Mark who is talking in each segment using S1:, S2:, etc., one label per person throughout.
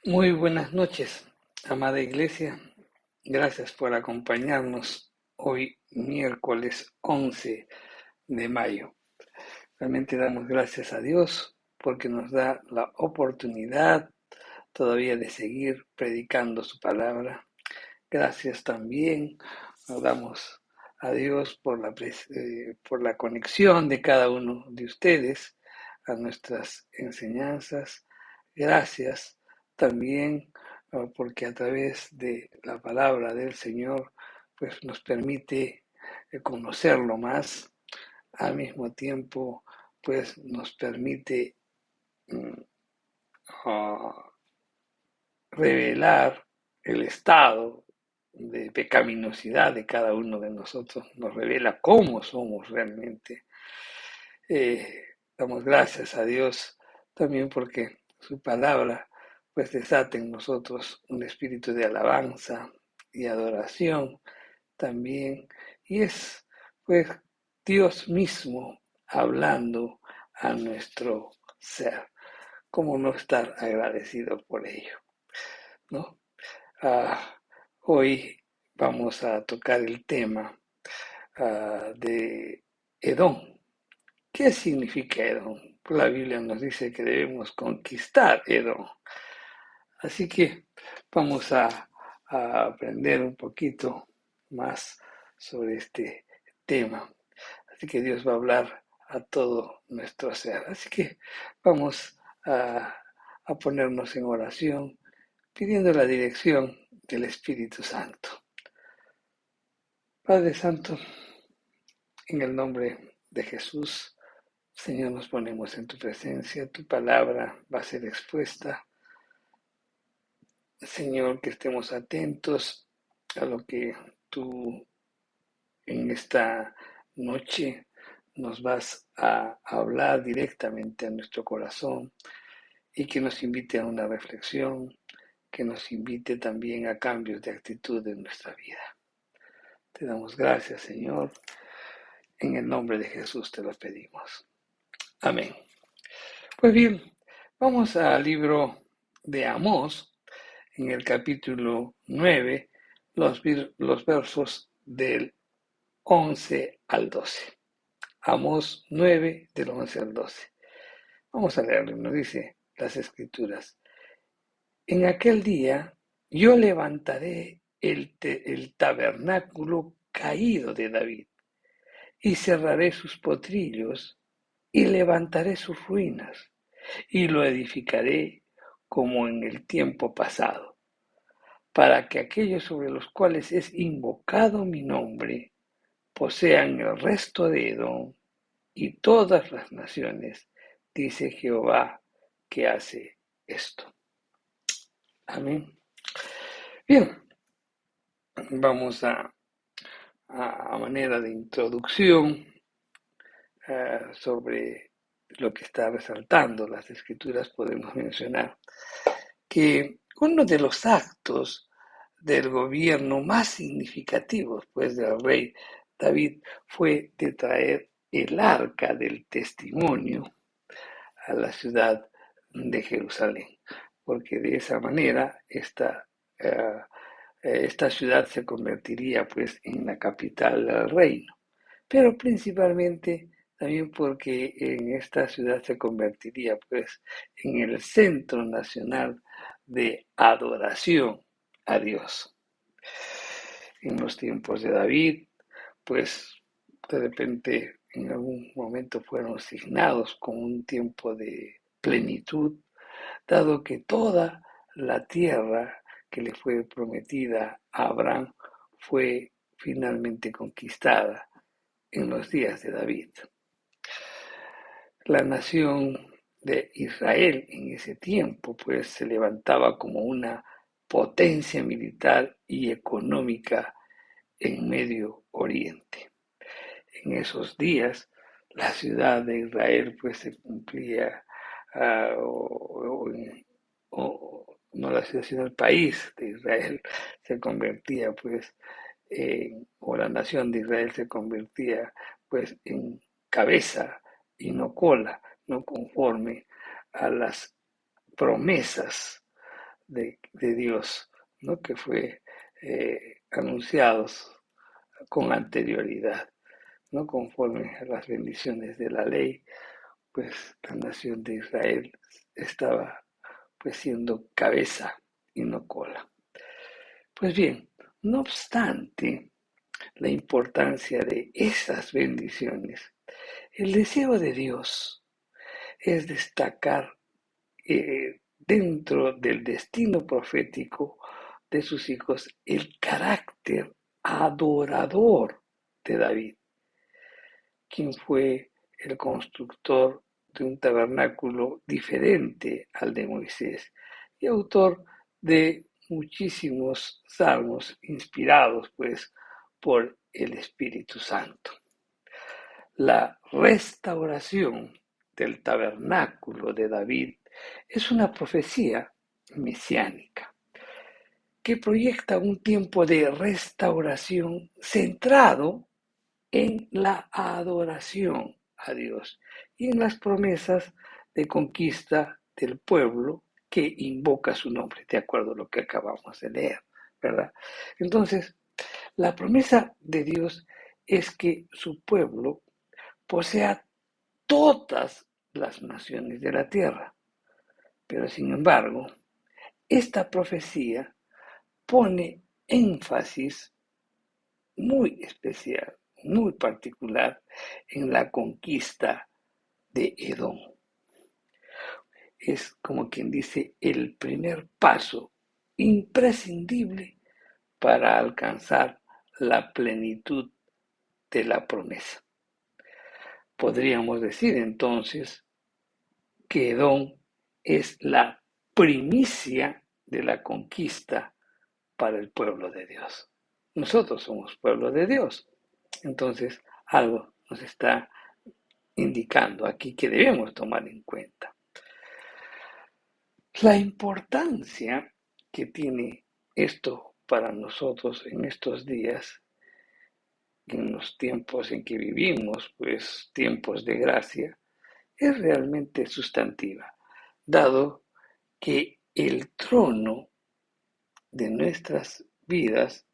S1: Muy buenas noches, amada Iglesia. Gracias por acompañarnos hoy, miércoles 11 de mayo. Realmente damos gracias a Dios porque nos da la oportunidad todavía de seguir predicando su palabra. Gracias también, nos damos a Dios por la conexión de cada uno de ustedes a nuestras enseñanzas. Gracias también porque a través de la palabra del Señor pues nos permite conocerlo más. Al mismo tiempo pues nos permite mm, ah, revelar el estado de pecaminosidad de cada uno de nosotros, nos revela cómo somos realmente. Damos gracias a Dios también porque su palabra pues desata en nosotros un espíritu de alabanza y adoración también, y es pues Dios mismo hablando a nuestro ser. ¿Cómo no estar agradecido por ello? ¿No? Hoy vamos a tocar el tema de Edom. ¿Qué significa Edom? Pues la Biblia nos dice que debemos conquistar Edom. Así que vamos a aprender un poquito más sobre este tema. Así que Dios va a hablar a todo nuestro ser. Así que vamos a ponernos en oración pidiendo la dirección del Espíritu Santo. Padre Santo, en el nombre de Jesús, Señor, nos ponemos en tu presencia, tu palabra va a ser expuesta. Señor, que estemos atentos a lo que tú en esta noche nos vas a hablar directamente a nuestro corazón y que nos invite a una reflexión, que nos invite también a cambios de actitud en nuestra vida. Te damos gracias, Señor. En el nombre de Jesús te lo pedimos. Amén. Pues bien, vamos al libro de Amós, en el capítulo 9, los versos del 11 al 12. Amós 9, del 11 al 12. Vamos a leerlo, nos dice las escrituras. En aquel día yo levantaré el tabernáculo caído de David y cerraré sus potrillos y levantaré sus ruinas y lo edificaré como en el tiempo pasado, para que aquellos sobre los cuales es invocado mi nombre posean el resto de Edom y todas las naciones, dice Jehová que hace esto. Amén. Bien, vamos a manera de introducción sobre lo que está resaltando las escrituras, podemos mencionar que uno de los actos del gobierno más significativos pues del rey David fue de traer el arca del testimonio a la ciudad de Jerusalén, porque de esa manera esta ciudad se convertiría pues en la capital del reino, pero principalmente también porque en esta ciudad se convertiría pues en el centro nacional de adoración a Dios. En los tiempos de David, pues de repente en algún momento fueron asignados con un tiempo de plenitud, dado que toda la tierra que le fue prometida a Abraham fue finalmente conquistada en los días de David. La nación de Israel en ese tiempo pues se levantaba como una potencia militar y económica en Medio Oriente. En esos días la ciudad de Israel pues se cumplía no la ciudad sino el país de Israel se convertía pues o la nación de Israel se convertía pues en cabeza y no cola, no conforme a las promesas de Dios, ¿no? Que fue anunciados con anterioridad, ¿no? Conforme a las bendiciones de la ley, pues la nación de Israel estaba pues siendo cabeza y no cola. Pues bien, no obstante la importancia de esas bendiciones, el deseo de Dios es destacar dentro del destino profético de sus hijos el carácter adorador de David, quien fue el constructor de un tabernáculo diferente al de Moisés y autor de muchísimos salmos inspirados pues por el Espíritu Santo. La restauración del tabernáculo de David es una profecía mesiánica que proyecta un tiempo de restauración centrado en la adoración a Dios y en las promesas de conquista del pueblo que invoca su nombre, de acuerdo a lo que acabamos de leer, ¿verdad? Entonces, la promesa de Dios es que su pueblo posea todas las naciones de la tierra. Pero sin embargo, esta profecía pone énfasis muy especial, muy particular en la conquista de Edom. Es como quien dice el primer paso imprescindible para alcanzar la plenitud de la promesa. Podríamos decir entonces que Edom es la primicia de la conquista para el pueblo de Dios. Nosotros somos pueblo de Dios. Entonces, algo nos está indicando aquí que debemos tomar en cuenta. La importancia que tiene esto para nosotros en estos días, en los tiempos en que vivimos, pues tiempos de gracia, es realmente sustantiva, dado que el trono de nuestras vidas,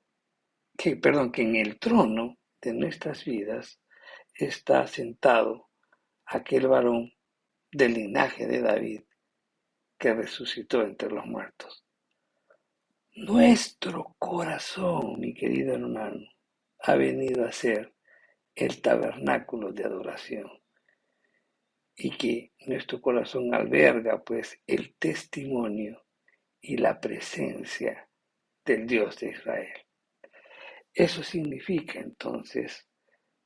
S1: que en el trono de nuestras vidas está sentado aquel varón del linaje de David que resucitó entre los muertos. Nuestro corazón, mi querido hermano, ha venido a ser el tabernáculo de adoración y que nuestro corazón alberga pues el testimonio y la presencia del Dios de Israel. Eso significa entonces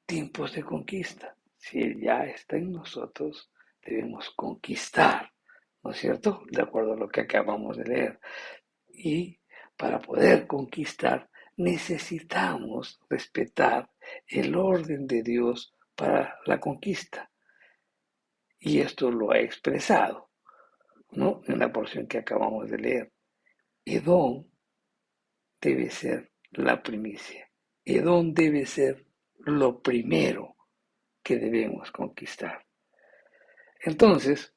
S1: tiempos de conquista. Si Él ya está en nosotros, debemos conquistar, ¿no es cierto? De acuerdo a lo que acabamos de leer. Y para poder conquistar necesitamos respetar el orden de Dios para la conquista. Y esto lo ha expresado, ¿no? En la porción que acabamos de leer. Edom debe ser la primicia. Edom debe ser lo primero que debemos conquistar. Entonces,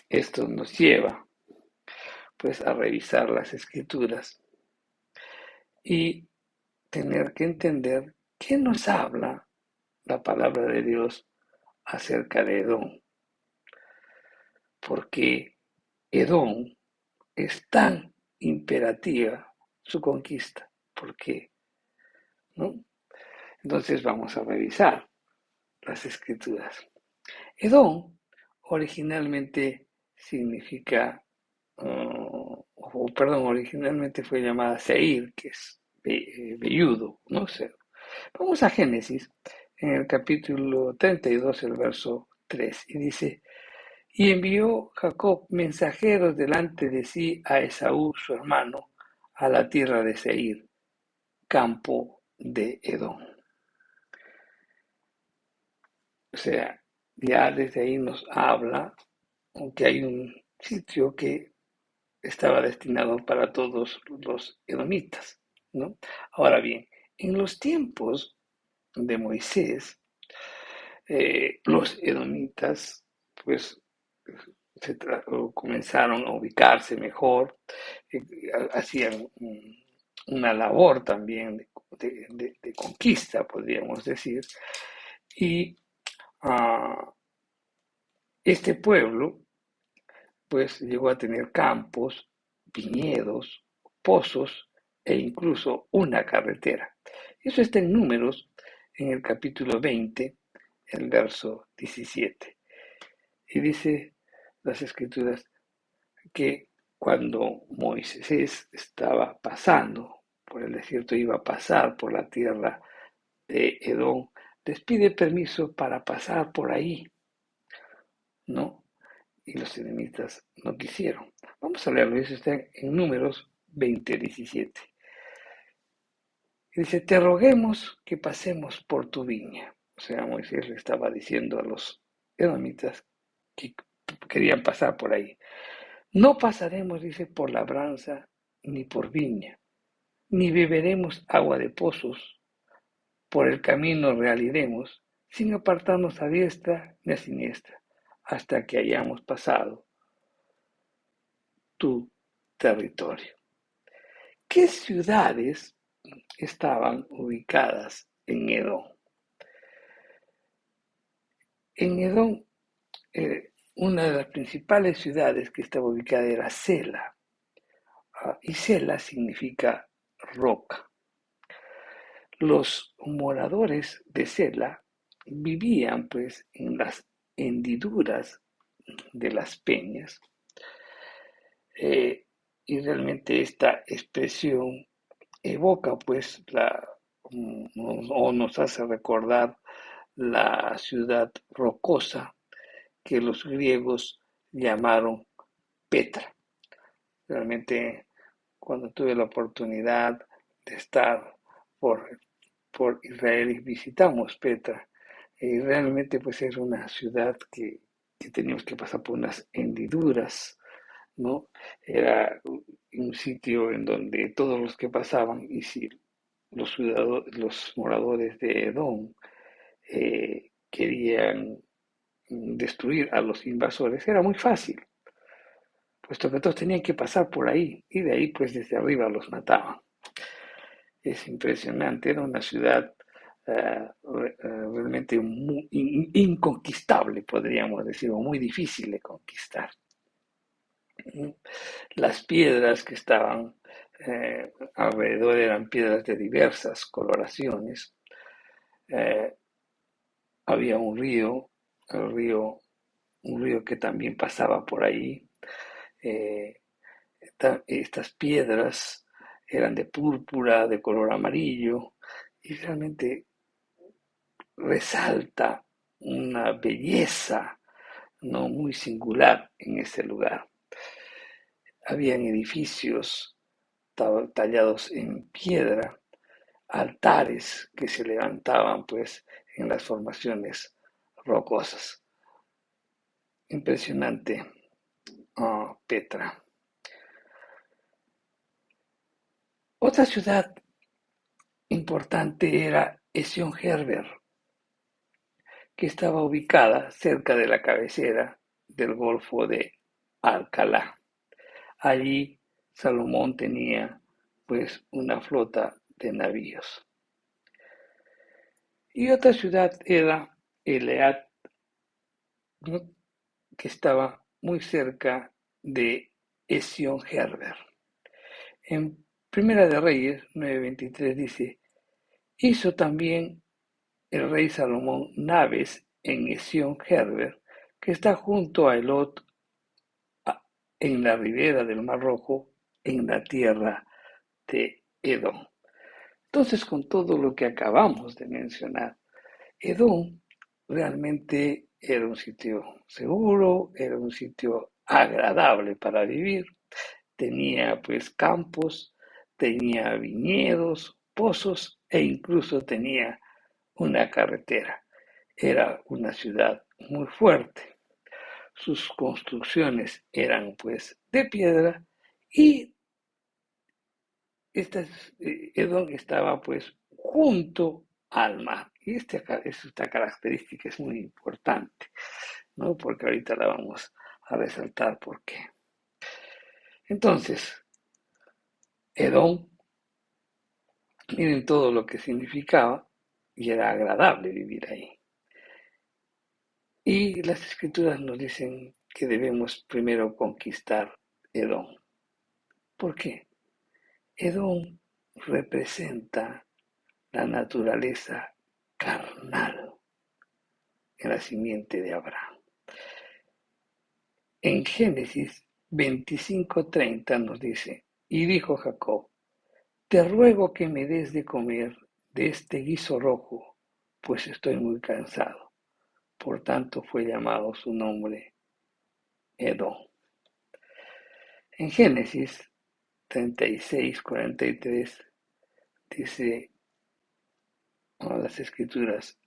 S1: esto nos lleva pues a revisar las escrituras y tener que entender qué nos habla la palabra de Dios acerca de Edom. Porque Edom es tan imperativa su conquista. ¿Por qué? ¿No? Entonces vamos a revisar las escrituras. Edom originalmente significa, originalmente fue llamada Seir, que es velludo, no sé. Vamos a Génesis, en el capítulo 32, el verso 3, y dice, y envió Jacob mensajeros delante de sí a Esaú, su hermano, a la tierra de Seir, campo de Edom. O sea, ya desde ahí nos habla que hay un sitio que estaba destinado para todos los edomitas, ¿no? Ahora bien, en los tiempos de Moisés, los edomitas, pues, comenzaron a ubicarse mejor, hacían una labor también de conquista, podríamos decir, y este pueblo pues llegó a tener campos, viñedos, pozos e incluso una carretera. Eso está en Números, en el capítulo 20, el verso 17. Y dice las escrituras que cuando Moisés estaba pasando por el desierto, iba a pasar por la tierra de Edom, les pide permiso para pasar por ahí, ¿no? Y los edomitas no quisieron. Vamos a leerlo, eso está en Números 20:17. Y dice, te roguemos que pasemos por tu viña. O sea, Moisés le estaba diciendo a los edomitas que querían pasar por ahí. No pasaremos, dice, por labranza ni por viña, ni beberemos agua de pozos, por el camino real iremos, sin apartarnos a diestra ni a siniestra, hasta que hayamos pasado tu territorio. ¿Qué ciudades estaban ubicadas en Edom? En Edom, una de las principales ciudades que estaba ubicada era Sela, y Sela significa roca. Los moradores de Sela vivían pues en las hendiduras de las peñas, y realmente esta expresión evoca pues o nos hace recordar la ciudad rocosa que los griegos llamaron Petra. Realmente cuando tuve la oportunidad de estar por, por Israel y visitamos Petra, y realmente pues era una ciudad que teníamos que pasar por unas hendiduras, ¿no? Era un sitio en donde todos los que pasaban, y si los moradores de Edom querían destruir a los invasores, era muy fácil, puesto que todos tenían que pasar por ahí, y de ahí pues desde arriba los mataban. Es impresionante, era una ciudad realmente muy inconquistable, podríamos decir, o muy difícil de conquistar. Las piedras que estaban alrededor eran piedras de diversas coloraciones. Eh, Había el río, un río que también pasaba por ahí. Eh, Estas piedras eran de púrpura, de color amarillo, y realmente resalta una belleza, no muy singular en ese lugar. Habían edificios tallados en piedra, altares que se levantaban pues en las formaciones rocosas. Impresionante, Petra. Otra ciudad importante era Ezion-Geber, que estaba ubicada cerca de la cabecera del Golfo de Alcalá. Allí Salomón tenía pues una flota de navíos. Y otra ciudad era Eleat, ¿no? Que estaba muy cerca de Ezion-Geber. En Primera de Reyes 9:23 dice, hizo también el rey Salomón naves en Ezion-Geber, que está junto a Elot, en la ribera del Mar Rojo, en la tierra de Edom. Entonces, con todo lo que acabamos de mencionar, Edom realmente era un sitio seguro, era un sitio agradable para vivir, tenía pues campos, tenía viñedos, pozos e incluso tenía una carretera. Era una ciudad muy fuerte. Sus construcciones eran pues de piedra, y Edom estaba pues junto al mar. Y esta característica es muy importante, ¿no? Porque ahorita la vamos a resaltar por qué. Entonces, Edom, miren todo lo que significaba y era agradable vivir ahí. Y las escrituras nos dicen que debemos primero conquistar Edom. ¿Por qué? Edom representa la naturaleza carnal en la simiente de Abraham. En Génesis 25:30 nos dice, y dijo Jacob, te ruego que me des de comer de este guiso rojo, pues estoy muy cansado. Por tanto fue llamado su nombre Edom. En Génesis 36:43 dice las escrituras,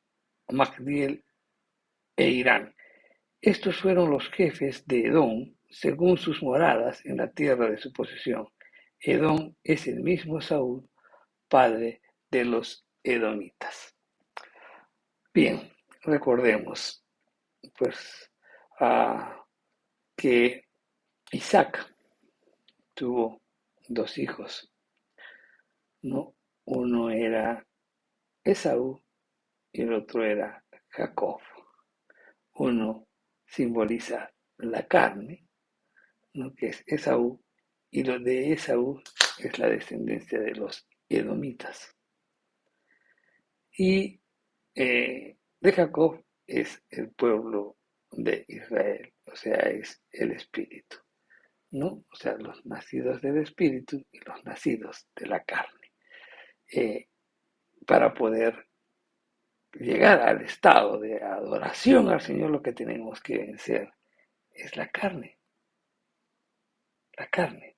S1: Magdiel e Irán. Estos fueron los jefes de Edom según sus moradas en la tierra de su posesión. Edom es el mismo Saúl, padre de los edomitas. Bien, recordemos pues que Isaac tuvo dos hijos, ¿no? Uno era Esaú y el otro era Jacob. Uno simboliza la carne, ¿no? Que es Esaú, y lo de Esaú es la descendencia de los edomitas. Y de Jacob es el pueblo de Israel, o sea, es el espíritu, ¿no? O sea, los nacidos del espíritu y los nacidos de la carne. Para poder llegar al estado de adoración al Señor, lo que tenemos que vencer es la carne. La carne.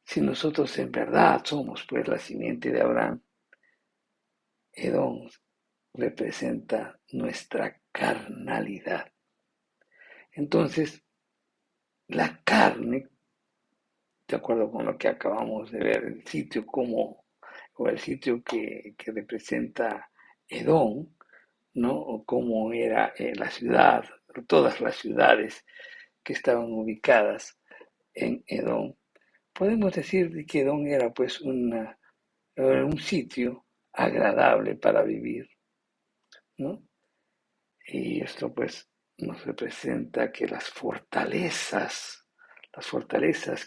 S1: Si nosotros en verdad somos pues la simiente de Abraham, Edom representa nuestra carnalidad. Entonces, la carne, de acuerdo con lo que acabamos de ver, el sitio o el sitio que representa Edom, ¿no? O cómo era la ciudad, todas las ciudades que estaban ubicadas en Edom. Podemos decir que Edom era pues un sitio agradable para vivir, ¿no? Y esto pues nos representa que las fortalezas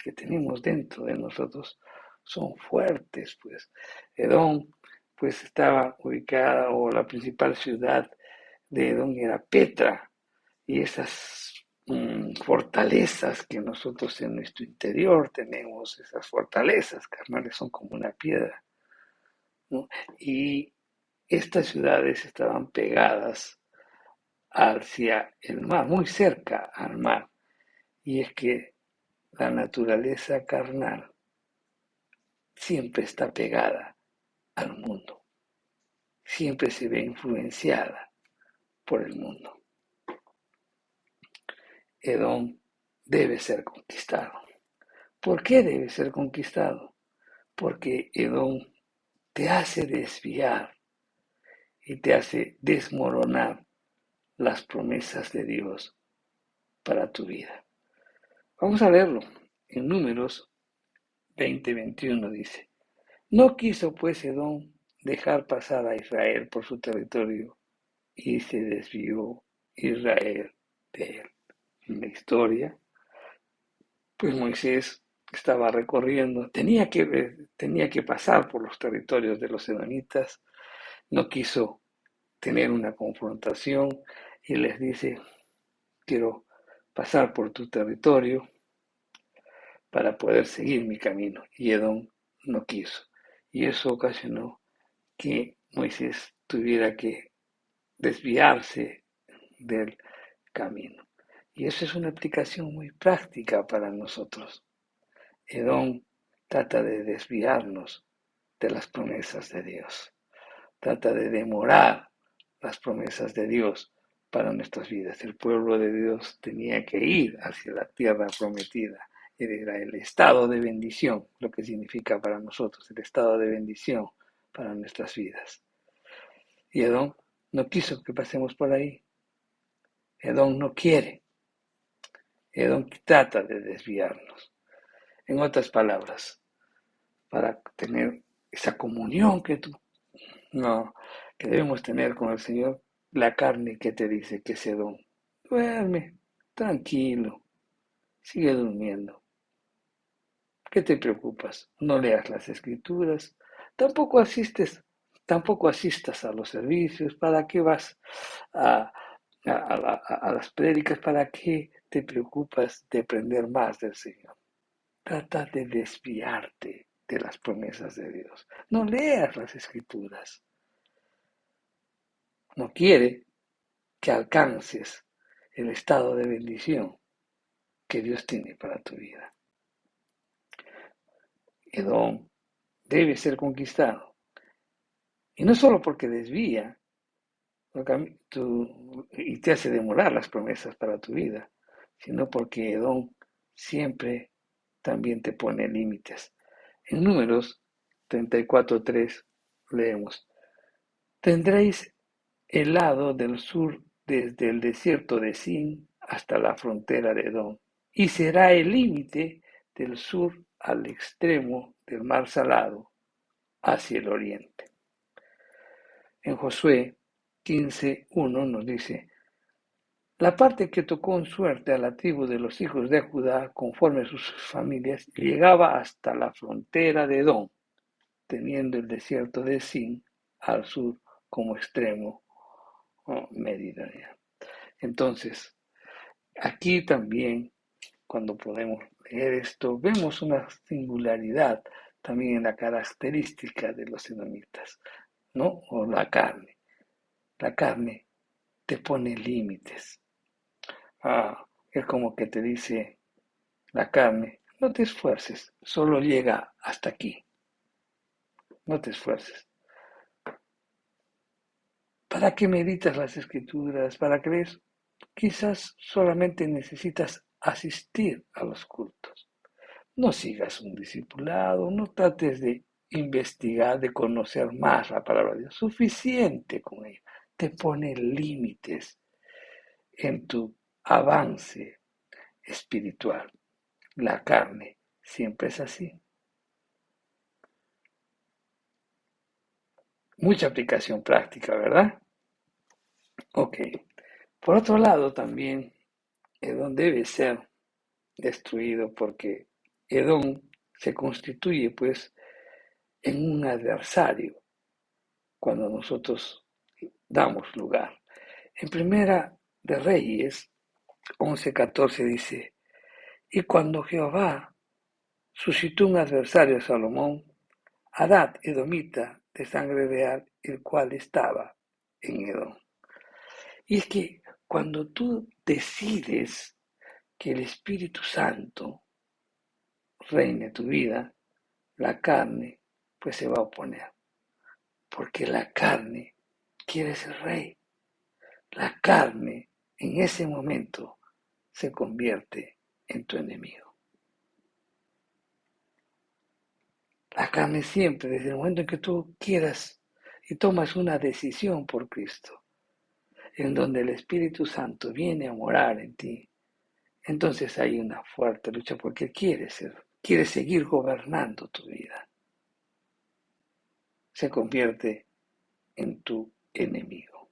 S1: que tenemos dentro de nosotros son fuertes, pues. Edom pues estaba ubicada, o la principal ciudad de Edom era Petra, y esas fortalezas que nosotros en nuestro interior tenemos, esas fortalezas carnales son como una piedra, ¿no? Y estas ciudades estaban pegadas hacia el mar, muy cerca al mar. Y es que la naturaleza carnal siempre está pegada al mundo, siempre se ve influenciada por el mundo. Edom debe ser conquistado. ¿Por qué debe ser conquistado? Porque Edom te hace desviar y te hace desmoronar las promesas de Dios para tu vida. Vamos a verlo. En Números 20:21 dice, no quiso pues Edom dejar pasar a Israel por su territorio y se desvió Israel de él. En la historia, pues Moisés estaba recorriendo, tenía que pasar por los territorios de los edomitas, no quiso tener una confrontación y les dice, quiero pasar por tu territorio para poder seguir mi camino. Y Edom no quiso. Y eso ocasionó que Moisés tuviera que desviarse del camino. Y eso es una aplicación muy práctica para nosotros. Edom trata de desviarnos de las promesas de Dios. Trata de demorar las promesas de Dios para nuestras vidas. El pueblo de Dios tenía que ir hacia la tierra prometida. Era el estado de bendición, lo que significa para nosotros, el estado de bendición para nuestras vidas. Y Edom no quiso que pasemos por ahí. Edom no quiere. Edom trata de desviarnos. En otras palabras, para tener esa comunión no, que debemos tener con el Señor, la carne que te dice que es Edom. Duerme, tranquilo, sigue durmiendo. ¿Qué te preocupas? No leas las escrituras, tampoco asistas a los servicios. ¿Para qué vas a, a las prédicas? ¿Para qué te preocupas de aprender más del Señor? Trata de desviarte de las promesas de Dios. No leas las escrituras. No quiere que alcances el estado de bendición que Dios tiene para tu vida. Edom debe ser conquistado. Y no solo porque desvía y te hace demorar las promesas para tu vida, sino porque Edom siempre también te pone límites. En Números 34:3 leemos: Tendréis el lado del sur desde el desierto de Sin hasta la frontera de Edom, y será el límite del sur al extremo del mar Salado, hacia el oriente. En Josué 15:1 nos dice: La parte que tocó en suerte a la tribu de los hijos de Judá, conforme a sus familias, llegaba hasta la frontera de Edom, teniendo el desierto de Sin al sur como extremo meridional. Entonces, aquí también, cuando podemos leer esto, vemos una singularidad también en la característica de los edomitas, ¿no? O la carne. La carne te pone límites. Es como que te dice la carne: no te esfuerces, solo llega hasta aquí. No te esfuerces. ¿Para qué meditas las escrituras? ¿Para qué lees? Quizás solamente necesitas asistir a los cultos. No sigas un discipulado, no trates de investigar, de conocer más la palabra de Dios. Suficiente con ello. Te pone límites en tu avance espiritual. La carne siempre es así. Mucha aplicación práctica, ¿verdad? Ok. Por otro lado, también Edom debe ser destruido porque Edom se constituye pues en un adversario cuando nosotros damos lugar. En Primera de Reyes 11:14 dice: Y cuando Jehová suscitó un adversario a Salomón, Hadad edomita de sangre real, el cual estaba en Edom. Y es que cuando tú decides que el Espíritu Santo reine tu vida, la carne pues se va a oponer, porque la carne quiere ser rey. La carne en ese momento se convierte en tu enemigo. La carne siempre, desde el momento en que tú quieras y tomas una decisión por Cristo, en donde el Espíritu Santo viene a morar en ti, entonces hay una fuerte lucha porque quiere seguir gobernando tu vida. Se convierte en tu enemigo.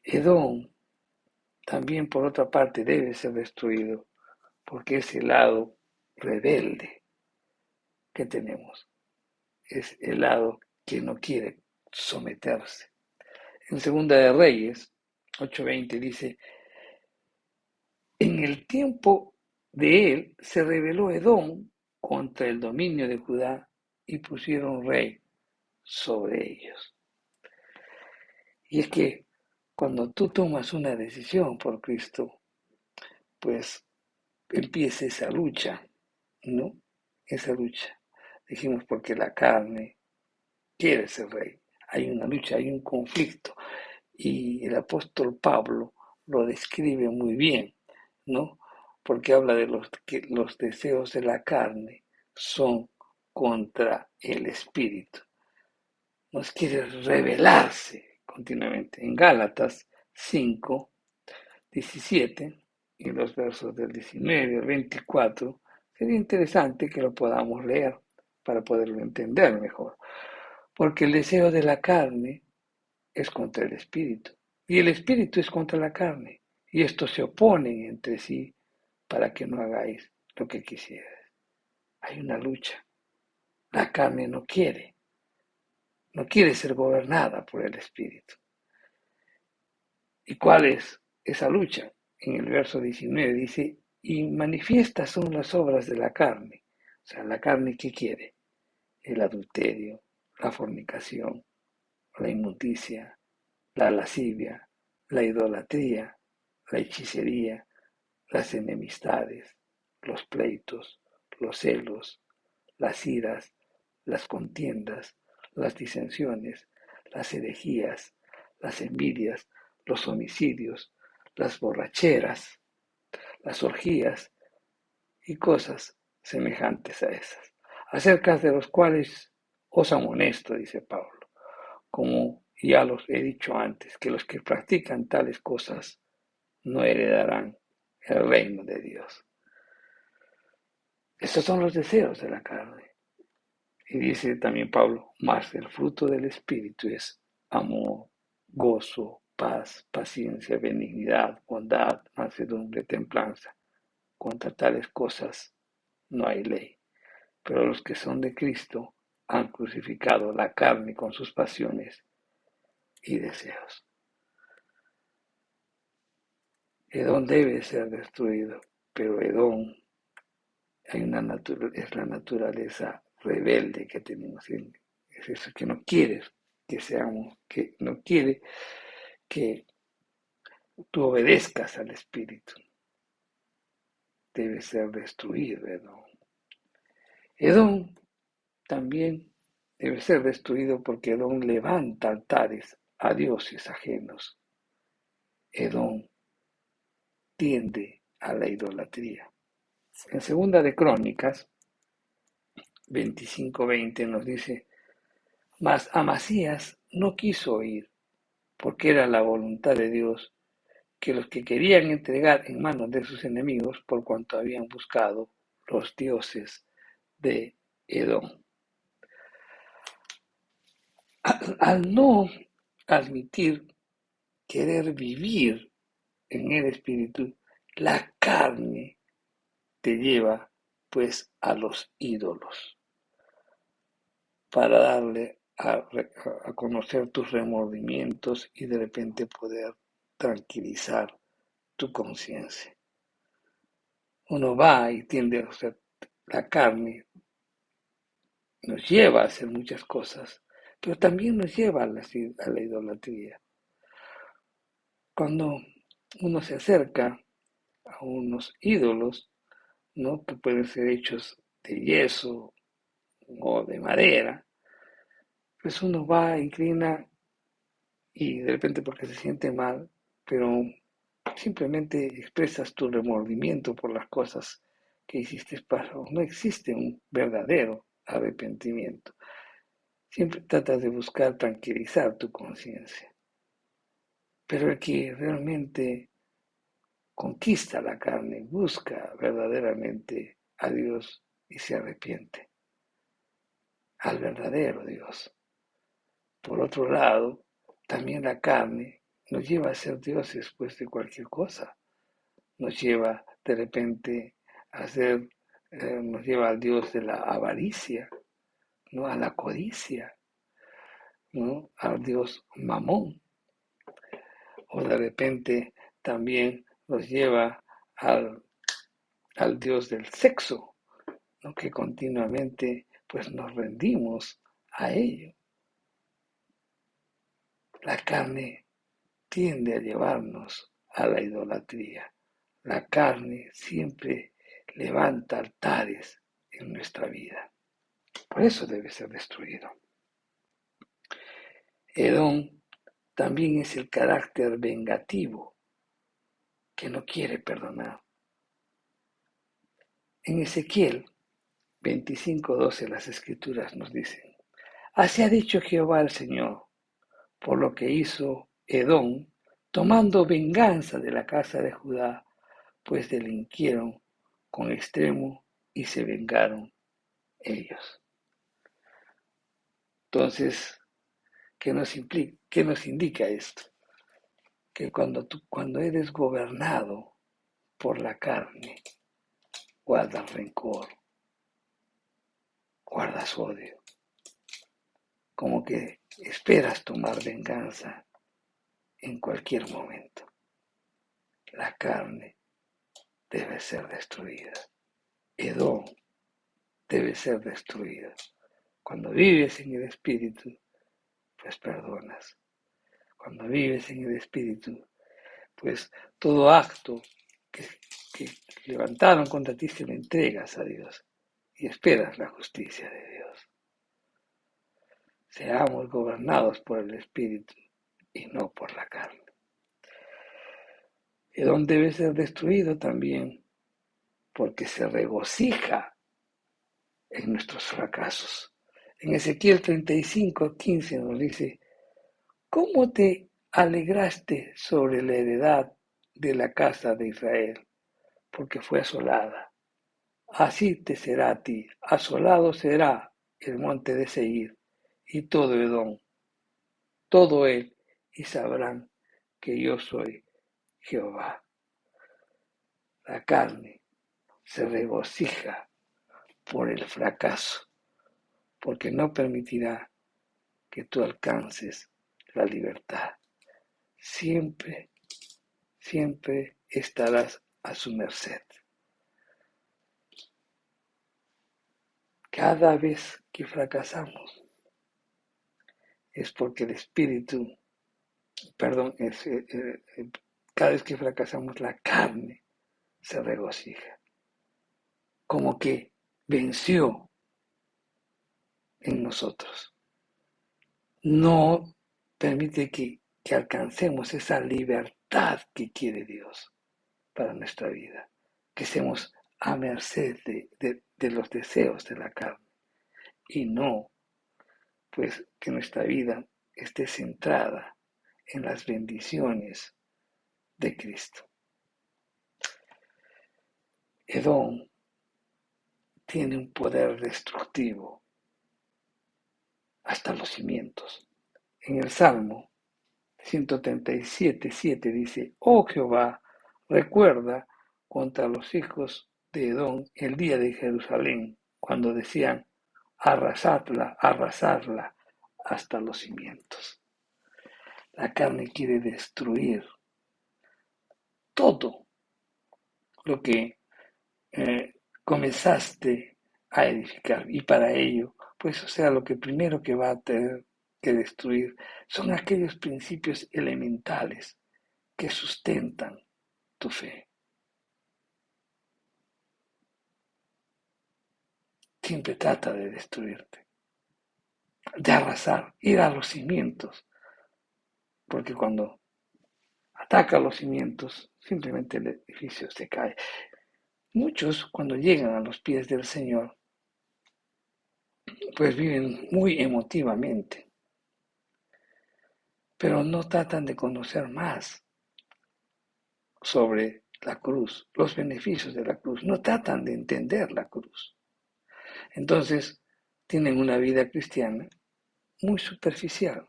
S1: Edom también, por otra parte, debe ser destruido porque es el lado rebelde que tenemos. Es el lado que no quiere someterse. En Segunda de Reyes 8:20 dice: En el tiempo de él se rebeló Edom contra el dominio de Judá y pusieron rey sobre ellos. Y es que cuando tú tomas una decisión por Cristo, pues empieza esa lucha, ¿no? Esa lucha. Dijimos porque la carne quiere ser rey. Hay una lucha, hay un conflicto. Y el apóstol Pablo lo describe muy bien, ¿no? Porque habla de que los deseos de la carne son contra el espíritu. Nos quiere rebelarse continuamente. En Gálatas 5:17 en los versos del 19 al 24, sería interesante que lo podamos leer para poderlo entender mejor. Porque el deseo de la carne es contra el espíritu, y el espíritu es contra la carne, y estos se oponen entre sí para que no hagáis lo que quisierais. Hay una lucha. La carne no quiere ser gobernada por el espíritu. ¿Y cuál es esa lucha? En el verso 19 dice, y manifiestas son las obras de la carne. O sea, la carne que quiere, el adulterio, la fornicación, la inmundicia, la lascivia, la idolatría, la hechicería, las enemistades, los pleitos, los celos, las iras, las contiendas, las disensiones, las herejías, las envidias, los homicidios, las borracheras, las orgías y cosas semejantes a esas, acerca de los cuales os amonesto, dice Pablo, como ya los he dicho antes, que los que practican tales cosas no heredarán el reino de Dios. Estos son los deseos de la carne. Y dice también Pablo, más el fruto del Espíritu es amor, gozo, paz, paciencia, benignidad, bondad, mansedumbre, templanza. Contra tales cosas no hay ley. Pero los que son de Cristo han crucificado la carne con sus pasiones y deseos. Edom debe ser destruido, pero Edom es la naturaleza rebelde que tenemos. Es eso que no quiere que seamos, que no quiere que tú obedezcas al Espíritu. Debe ser destruido Edom. Edom también debe ser destruido porque Edom levanta altares a dioses ajenos. Edom tiende a la idolatría. En segunda de Crónicas 25:20 nos dice, mas Amasías no quiso oír, porque era la voluntad de Dios que los que querían entregar en manos de sus enemigos por cuanto habían buscado los dioses de Edom. Al no admitir querer vivir en el espíritu, la carne te lleva pues a los ídolos para darle a conocer tus remordimientos y de repente poder tranquilizar tu conciencia. Uno va y tiende a hacer la carne, nos lleva a hacer muchas cosas, pero también nos lleva a la idolatría. Cuando uno se acerca a unos ídolos, ¿no? Que pueden ser hechos de yeso o de madera, pues uno va, inclina y de repente porque se siente mal, pero simplemente expresas tu remordimiento por las cosas que hiciste pasar. No existe un verdadero arrepentimiento. Siempre tratas de buscar tranquilizar tu conciencia. Pero el que realmente conquista la carne, busca verdaderamente a Dios y se arrepiente, al verdadero Dios. Por otro lado, también la carne nos lleva a ser dioses pues de cualquier cosa. Nos lleva de repente a ser, nos lleva al Dios de la avaricia, ¿no? A la codicia, ¿no? Al Dios Mamón. O de repente también nos lleva al Dios del sexo, ¿no? Que continuamente pues nos rendimos a ello. La carne tiende a llevarnos a la idolatría. La carne siempre levanta altares en nuestra vida. Por eso debe ser destruido. Edom también es el carácter vengativo que no quiere perdonar. En Ezequiel 25:12 las escrituras nos dicen, así ha dicho Jehová el Señor, por lo que hizo Edom, tomando venganza de la casa de Judá, pues delinquieron con extremo y se vengaron ellos. Entonces, qué nos indica esto? Que cuando eres gobernado por la carne, guardas rencor, guardas odio, como que esperas tomar venganza en cualquier momento. La carne debe ser destruida. Edom debe ser destruida. Cuando vives en el Espíritu, pues perdonas. Cuando vives en el Espíritu, pues todo acto que, que levantaron contra ti se lo entregas a Dios y esperas la justicia de Dios. Seamos gobernados por el Espíritu y no por la carne. Edom debe ser destruido también porque se regocija en nuestros fracasos. En Ezequiel 35:15 nos dice: ¿cómo te alegraste sobre la heredad de la casa de Israel? Porque fue asolada. Así te será a ti. Asolado será el monte de Seir y todo Edom, todo él, y sabrán que yo soy Jehová. La carne se regocija por el fracaso, porque no permitirá que tú alcances la libertad. Siempre, siempre estarás a su merced. Cada vez que fracasamos es porque el espíritu, cada vez que fracasamos la carne se regocija, como que venció en nosotros. No permite que alcancemos esa libertad que quiere Dios para nuestra vida, que seamos a merced de los deseos de la carne y no, pues, que nuestra vida esté centrada en las bendiciones de Cristo. Edom tiene un poder destructivo hasta los cimientos. En el Salmo 137:7 dice: oh Jehová, recuerda contra los hijos de Edom el día de Jerusalén, cuando decían: arrasadla, arrasadla hasta los cimientos. La carne quiere destruir todo lo que comenzaste a edificar, y para ello, pues, o sea, lo que primero que va a tener que destruir son aquellos principios elementales que sustentan tu fe. Siempre trata de destruirte, de arrasar, ir a los cimientos, porque cuando ataca los cimientos, simplemente el edificio se cae. Muchos, cuando llegan a los pies del Señor, pues viven muy emotivamente, pero no tratan de conocer más sobre la cruz, los beneficios de la cruz, no tratan de entender la cruz. Entonces, tienen una vida cristiana muy superficial.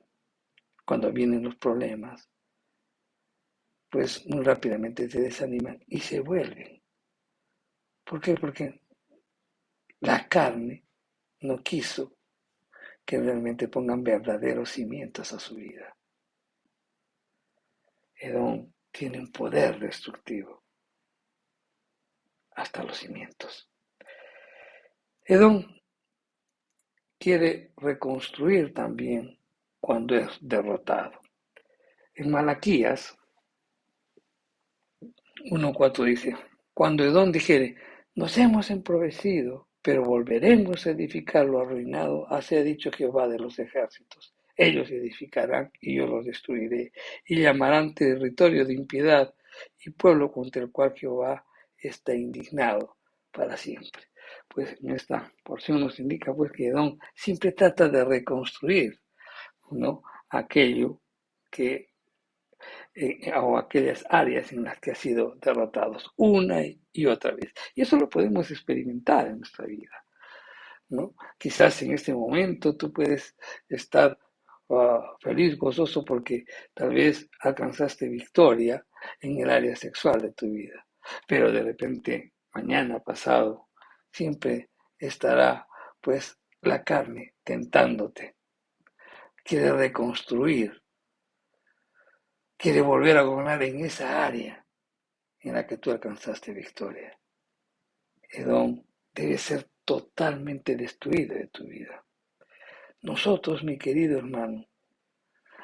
S1: Cuando vienen los problemas, pues muy rápidamente se desaniman y se vuelven. ¿Por qué? Porque la carne no quiso que realmente pongan verdaderos cimientos a su vida. Edom tiene un poder destructivo hasta los cimientos. Edom quiere reconstruir también cuando es derrotado. En Malaquías 1:4 dice: cuando Edom dijere: nos hemos empobrecido, pero volveremos a edificar lo arruinado, así ha dicho Jehová de los ejércitos. Ellos edificarán y yo los destruiré, y llamarán territorio de impiedad y pueblo contra el cual Jehová está indignado para siempre. Pues en esta porción nos indica, pues, que Edom siempre trata de reconstruir, ¿no?, aquello que o aquellas áreas en las que has sido derrotados una y otra vez. Y eso lo podemos experimentar en nuestra vida, ¿no? Quizás en este momento tú puedes estar feliz, gozoso, porque tal vez alcanzaste victoria en el área sexual de tu vida, pero de repente, mañana, pasado, siempre estará pues la carne tentándote, quiere reconstruir, quiere volver a gobernar en esa área en la que tú alcanzaste victoria. Edom debe ser totalmente destruido de tu vida. Nosotros, mi querido hermano,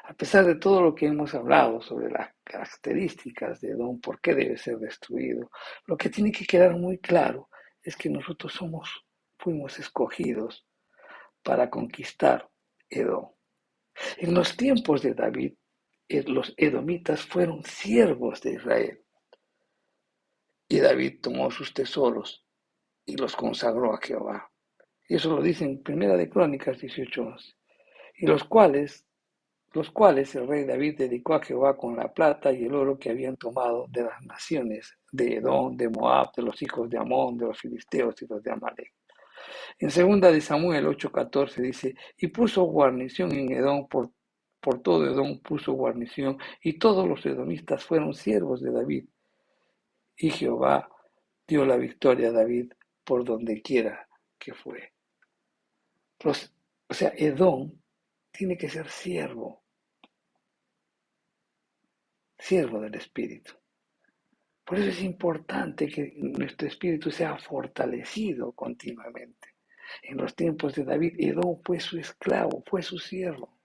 S1: a pesar de todo lo que hemos hablado sobre las características de Edom, por qué debe ser destruido, lo que tiene que quedar muy claro es que nosotros fuimos escogidos para conquistar Edom. En los tiempos de David, los edomitas fueron siervos de Israel, y David tomó sus tesoros y los consagró a Jehová. Y eso lo dice en Primera de Crónicas 18:11. Y los cuales el rey David dedicó a Jehová con la plata y el oro que habían tomado de las naciones de Edom, de Moab, de los hijos de Amón, de los filisteos y los de Amalek. En segunda de Samuel 8:14 dice, y puso guarnición en Edom, por todo Edom puso guarnición, y todos los edomistas fueron siervos de David. Y Jehová dio la victoria a David por donde quiera que fue. O sea, Edom tiene que ser siervo del Espíritu. Por eso es importante que nuestro espíritu sea fortalecido continuamente. En los tiempos de David, Edom fue su esclavo, fue su siervo.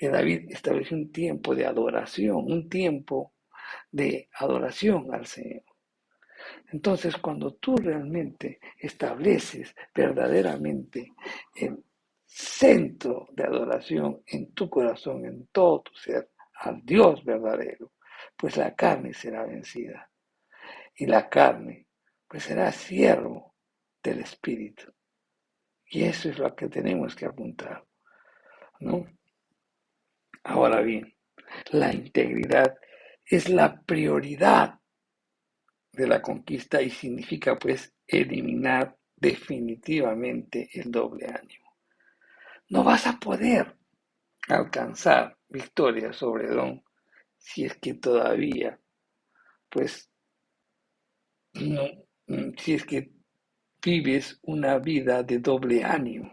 S1: David estableció un tiempo de adoración, un tiempo de adoración al Señor. Entonces, cuando tú realmente estableces verdaderamente el centro de adoración en tu corazón, en todo tu ser, al Dios verdadero, pues la carne será vencida. Y la carne, pues será siervo del Espíritu. Y eso es lo que tenemos que apuntar, ¿no? Ahora bien, la integridad es la prioridad de la conquista y significa pues eliminar definitivamente el doble ánimo. No vas a poder alcanzar victoria sobre Edom si es que todavía pues no, si es que vives una vida de doble ánimo.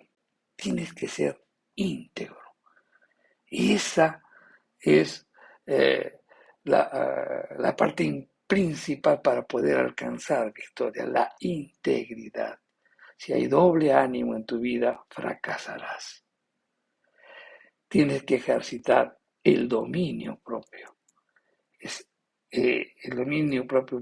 S1: Tienes que ser íntegro. Y esa es la parte principal para poder alcanzar victoria, la integridad. Si hay doble ánimo en tu vida, fracasarás. Tienes que ejercitar el dominio propio. El dominio propio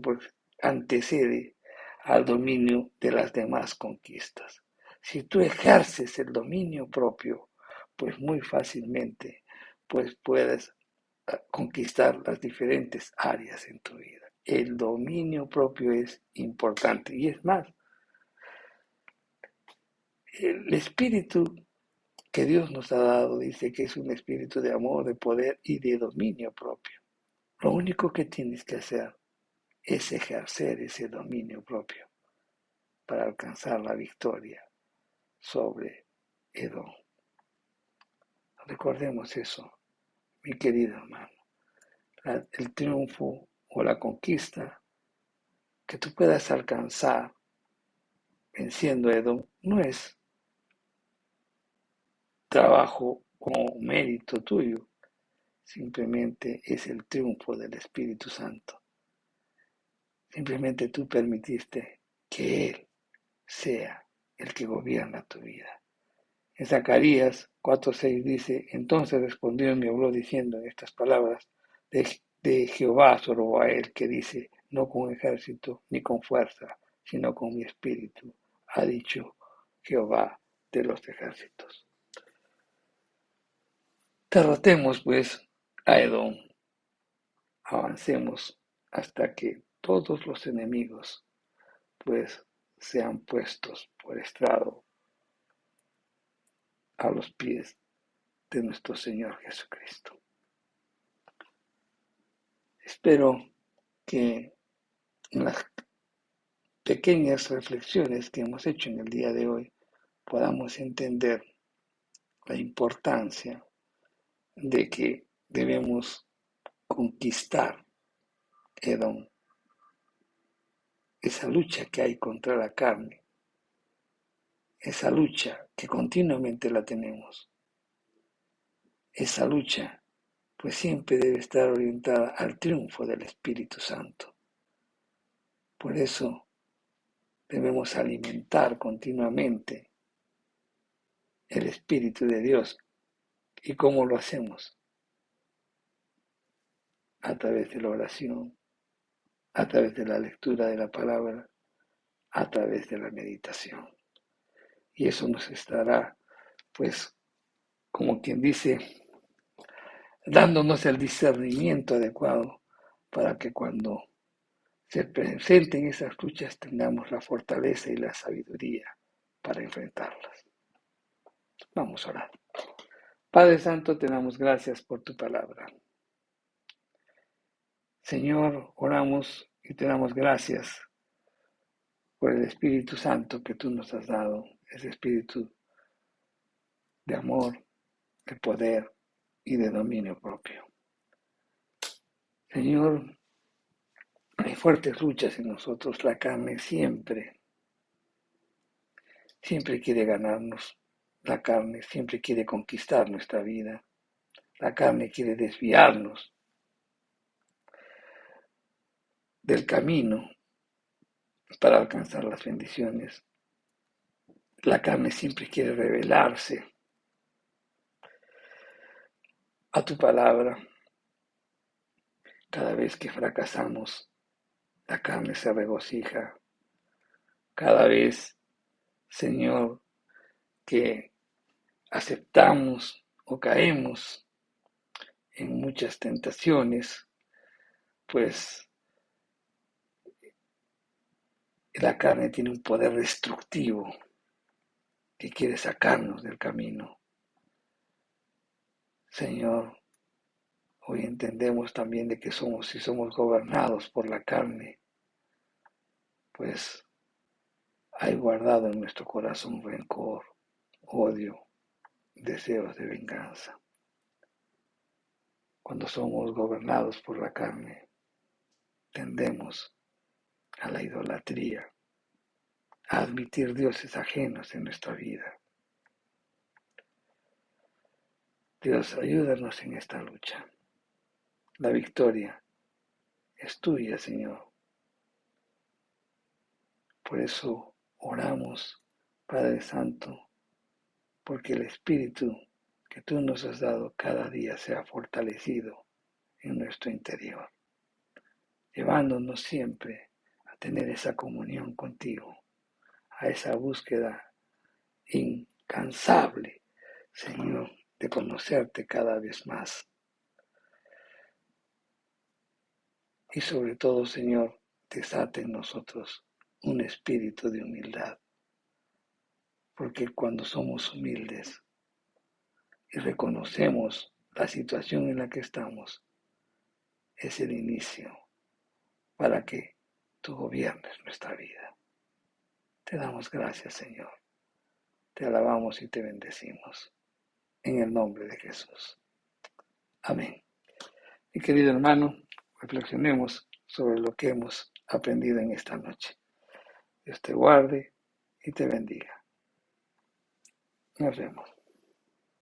S1: antecede al dominio de las demás conquistas. Si tú ejerces el dominio propio, pues muy fácilmente pues puedes conquistar las diferentes áreas en tu vida. El dominio propio es importante. Y es más, el espíritu que Dios nos ha dado dice que es un espíritu de amor, de poder y de dominio propio. Lo único que tienes que hacer es ejercer ese dominio propio para alcanzar la victoria sobre Edom. Recordemos eso, mi querido hermano. El triunfo o la conquista que tú puedas alcanzar venciendo a Edom no es trabajo o mérito tuyo, simplemente es el triunfo del Espíritu Santo. Simplemente tú permitiste que Él sea el que gobierna tu vida. En Zacarías 4:6 dice, entonces respondió y me habló diciendo en estas palabras de Jehová Zorobabel, que dice, no con ejército ni con fuerza, sino con mi espíritu, ha dicho Jehová de los ejércitos. Derrotemos pues a Edom, avancemos hasta que todos los enemigos pues sean puestos por estrado a los pies de nuestro Señor Jesucristo. Espero que en las pequeñas reflexiones que hemos hecho en el día de hoy podamos entender la importancia de que debemos conquistar Edom, esa lucha que hay contra la carne, esa lucha que continuamente la tenemos. Esa lucha pues siempre debe estar orientada al triunfo del Espíritu Santo. Por eso debemos alimentar continuamente el Espíritu de Dios. ¿Y cómo lo hacemos? A través de la oración, a través de la lectura de la palabra, a través de la meditación. Y eso nos estará, pues, como quien dice, dándonos el discernimiento adecuado para que cuando se presenten esas luchas tengamos la fortaleza y la sabiduría para enfrentarlas. Vamos a orar. Padre Santo, te damos gracias por tu palabra. Señor, oramos y te damos gracias por el Espíritu Santo que tú nos has dado, ese Espíritu de amor, de poder y de dominio propio. Señor, hay fuertes luchas en nosotros. La carne siempre quiere ganarnos. La carne siempre quiere conquistar nuestra vida. La carne quiere desviarnos del camino para alcanzar las bendiciones. La carne siempre quiere rebelarse a tu palabra. Cada vez que fracasamos, la carne se regocija. Cada vez, Señor, que aceptamos o caemos en muchas tentaciones, pues la carne tiene un poder destructivo que quiere sacarnos del camino. Señor, hoy entendemos también de que si somos gobernados por la carne, pues hay guardado en nuestro corazón rencor, odio, deseos de venganza. Cuando somos gobernados por la carne, tendemos a la idolatría, a admitir dioses ajenos en nuestra vida. Dios, ayúdanos en esta lucha. La victoria es tuya, Señor. Por eso oramos, Padre Santo, porque el Espíritu que tú nos has dado cada día sea fortalecido en nuestro interior, llevándonos siempre a tener esa comunión contigo, a esa búsqueda incansable, Señor, de conocerte cada vez más. Y sobre todo, Señor, desate en nosotros un espíritu de humildad, porque cuando somos humildes y reconocemos la situación en la que estamos, es el inicio para que tú gobiernes nuestra vida. Te damos gracias, Señor. Te alabamos y te bendecimos. En el nombre de Jesús. Amén. Mi querido hermano, reflexionemos sobre lo que hemos aprendido en esta noche. Dios te guarde y te bendiga. Nos vemos.